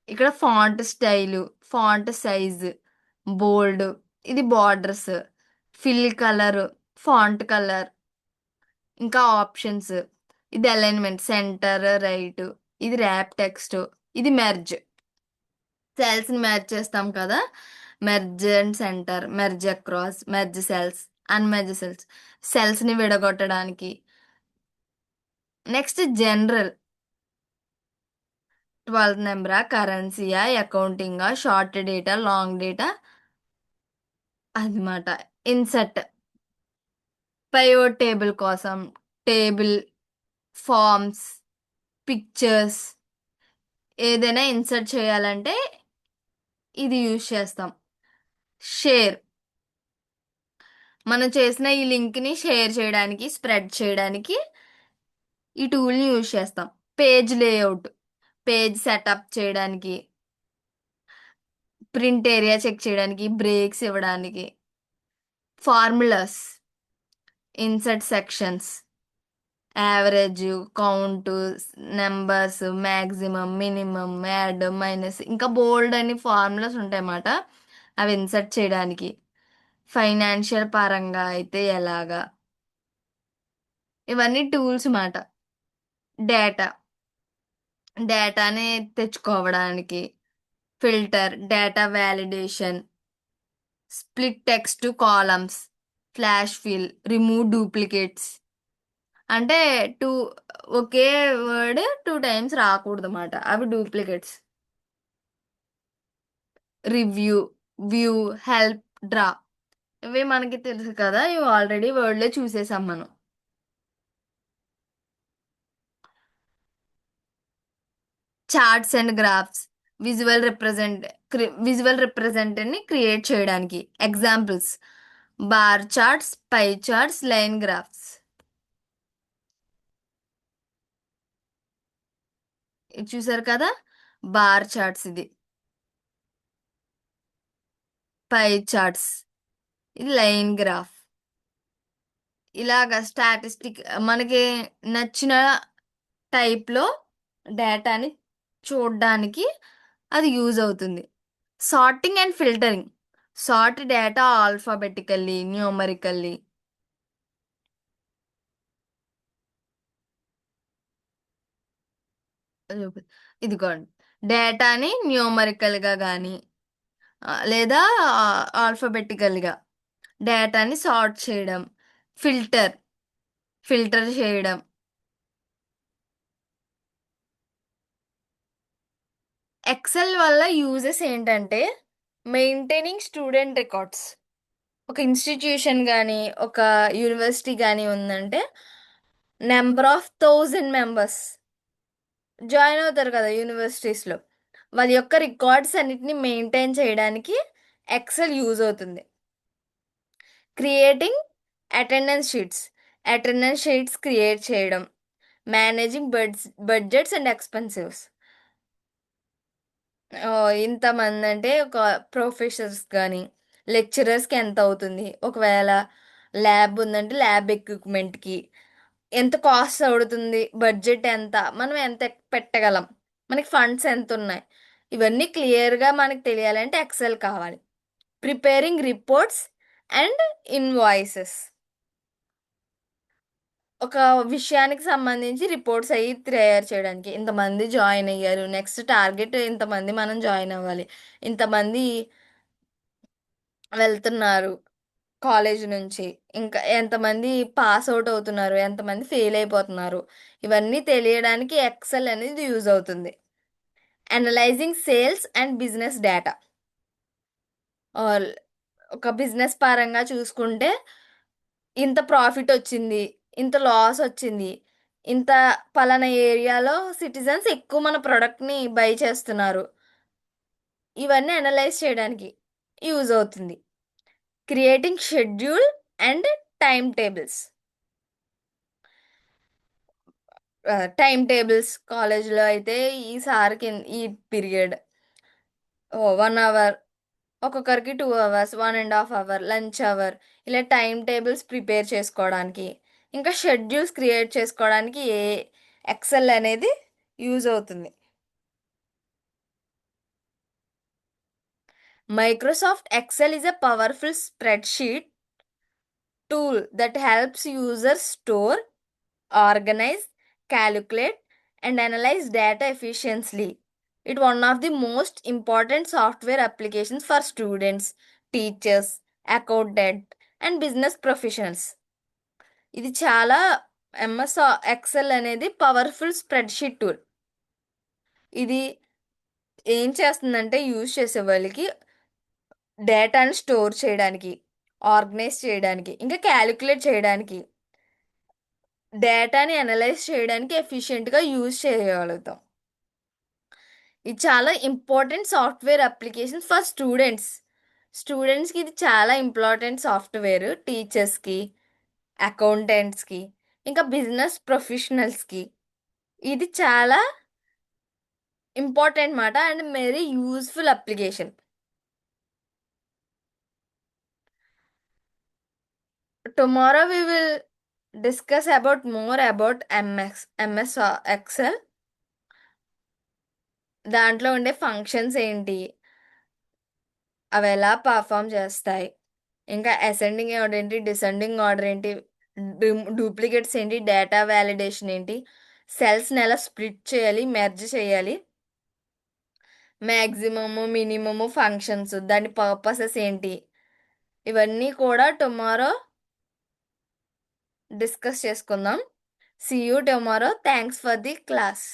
ఇక్కడ font style, font size, bold. ఇది borders, fill colour, font colour. ఇంకా ఆప్షన్స్. ఇది అలైన్మెంట్, సెంటర్, రైట్. ఇది ర్యాప్ టెక్స్ట్. ఇది మెర్జ్. సెల్స్ ని మెర్జ్ చేస్తాం కదా, merge and centre, merge across, merge cells, unmerge cells. Cells ని విడగొట్టడానికి. Next general. 12th నెంబరా, కరెన్సీయా, అకౌంటింగా, షార్ట్ డేటా, లాంగ్ డేటా, అదనమాట. ఇన్సర్ట్. పైవోట్ టేబుల్ కోసం, టేబుల్, ఫార్మ్స్, పిక్చర్స్. ఏదైనా ఇన్సర్ట్ చేయాలంటే ఇది యూజ్ చేస్తాం. షేర్. మనం చేసిన ఈ లింక్ ని షేర్ చేయడానికి, స్ప్రెడ్ చేయడానికి ఈ టూల్ ని యూజ్ చేస్తాం. Page layout. పేజ్ సెటప్ చేయడానికి, ప్రింట్ ఏరియా చెక్ చేయడానికి, బ్రేక్స్ ఇవ్వడానికి. Formulas. Insert sections. Average, count, numbers, maximum, minimum, add, minus, ఇంకా బోల్డ్ అని ఫార్ములాస్ ఉంటాయన్నమాట. అవి ఇన్సర్ట్ చేయడానికి. ఫైనాన్షియల్ పరంగా అయితే ఎలాగా, ఇవన్నీ టూల్స్ మాట. డేటా. డేటాని తెచ్చుకోవడానికి. Filter, data validation, split text to columns, flash fill, remove duplicates. అంటే టూ ఒకే వర్డ్ 2 టైమ్స్ రాకూడదు అన్నమాట, అవి duplicates. Review, view, help, draw. ఇవి మనకి తెలుసు కదా, ఇవి ఆల్రెడీ వర్డ్లో చూసేసాం మనం. Charts and graphs. Visual represent visual represent ని క్రియేట్ చేయడానికి. ఎగ్జాంపుల్స్: బార్ చార్ట్స్, పై చార్ట్స్, లైన్ గ్రాఫ్స్. ఇది చూసారు కదా, బార్ చార్ట్స్, ఇది పై చార్ట్స్, ఇది లైన్ గ్రాఫ్. ఇలాగా స్టాటిస్టిక్ మనకి నచ్చిన టైప్లో డేటాని చూడడానికి అది యూజ్ అవుతుంది. Sorting and filtering. Sort data alphabetically, numerically. ఇదిగోండి, డేటాని న్యూమరికల్గా కానీ లేదా ఆల్ఫాబెటికల్గా డేటాని సార్ట్ చేయడం. ఫిల్టర్, ఫిల్టర్ చేయడం. ఎక్సెల్ వల్ల యూజెస్ ఏంటంటే, మెయింటైనింగ్ స్టూడెంట్ రికార్డ్స్. ఒక ఇన్స్టిట్యూషన్ కానీ ఒక యూనివర్సిటీ కానీ ఉందంటే, నెంబర్ ఆఫ్ 1000 మెంబర్స్ జాయిన్ అవుతారు కదా యూనివర్సిటీస్లో, వాళ్ళ యొక్క రికార్డ్స్ అన్నిటిని మెయింటైన్ చేయడానికి ఎక్సెల్ యూజ్ అవుతుంది. Creating attendance sheets. Attendance sheets create చేయడం. Managing budgets and expenses. ఇంతమంది అంటే ఒక ప్రొఫెసర్స్ కానీ లెక్చరర్స్కి ఎంత అవుతుంది, ఒకవేళ ల్యాబ్ ఉందంటే ల్యాబ్ ఎక్విప్మెంట్కి ఎంత కాస్ట్ అవుతుంది, బడ్జెట్ ఎంత, మనం ఎంత పెట్టగలం, మనకి ఫండ్స్ ఎంత ఉన్నాయి, ఇవన్నీ క్లియర్గా మనకు తెలియాలంటే ఎక్సెల్ కావాలి. Preparing reports and invoices. ఒక విషయానికి సంబంధించి రిపోర్ట్స్ అయ్యి తయారు చేయడానికి ఇంతమంది జాయిన్ అయ్యారు, నెక్స్ట్ టార్గెట్ ఇంతమంది మనం జాయిన్ అవ్వాలి, ఇంతమంది వెళ్తున్నారు కాలేజ్ నుంచి, ఇంకా ఎంతమంది పాస్ అవుట్ అవుతున్నారు, ఎంతమంది ఫెయిల్ అయిపోతున్నారు, ఇవన్నీ తెలియడానికి ఎక్సెల్ అనేది యూజ్ అవుతుంది. Analysing sales and business data. ఒక బిజినెస్ పరంగా చూసుకుంటే ఇంత ప్రాఫిట్ వచ్చింది, ఇంత లాస్ వచ్చింది, ఇంత పలానా ఏరియాలో సిటిజన్స్ ఎక్కువ మన ప్రోడక్ట్ని బై చేస్తున్నారు, ఇవన్నీ అనలైజ్ చేయడానికి యూజ్ అవుతుంది. Creating schedule and time tables. Time tables కాలేజ్లో అయితే ఈ సార్కి ఈ పీరియడ్ 1 అవర్, ఒక్కొక్కరికి 2 అవర్స్, 1.5 అవర్ లంచ్ అవర్, ఇలా టైం టేబుల్స్ ప్రిపేర్ చేసుకోవడానికి, ఇంకా షెడ్యూల్స్ క్రియేట్ చేసుకోవడానికి ఎక్సెల్ అనేది యూజ్ అవుతుంది. Microsoft Excel is a powerful spreadsheet tool that helps users store, organize, calculate, and analyze data efficiently. It's one of the most important software applications for students, teachers, accountant, and business professionals. ఇది చాలా MS Excel అనేది powerful spreadsheet tool. ఇది ఏం చేస్తుందంటే use చేసే వాళ్ళకి డేటాని store చేయడానికి, ఆర్గనైజ్ చేయడానికి, ఇంకా క్యాలిక్యులేట్ చేయడానికి, డేటాని అనలైజ్ చేయడానికి ఎఫిషియెంట్గా యూజ్ చేయగలుగుతాం. ఇది చాలా important software application for students. స్టూడెంట్స్కి ఇది చాలా ఇంపార్టెంట్ సాఫ్ట్వేర్, టీచర్స్కి, అకౌంటెంట్స్కి, ఇంకా బిజినెస్ ప్రొఫెషనల్స్కి ఇది చాలా ఇంపార్టెంట్ మాట and very useful application. Tomorrow we will discuss about more about MS Excel. దాంట్లో ఉండే ఫంక్షన్స్ ఏంటి, అవి ఎలా పర్ఫామ్ చేస్తాయి, ఇంకా అసెండింగ్ ఆర్డర్ ఏంటి, డిసెండింగ్ ఆర్డర్ ఏంటి, డూప్లికేట్స్ ఏంటి, డేటా వ్యాలిడేషన్ ఏంటి, సెల్స్ని ఎలా స్ప్లిట్ చేయాలి, మెర్జ్ చేయాలి, మ్యాక్సిమము మినిమము ఫంక్షన్స్, దాని పర్పసెస్ ఏంటి, ఇవన్నీ కూడా టుమారో డిస్కస్ చేసుకుందాం. See you tomorrow. Thanks for the class.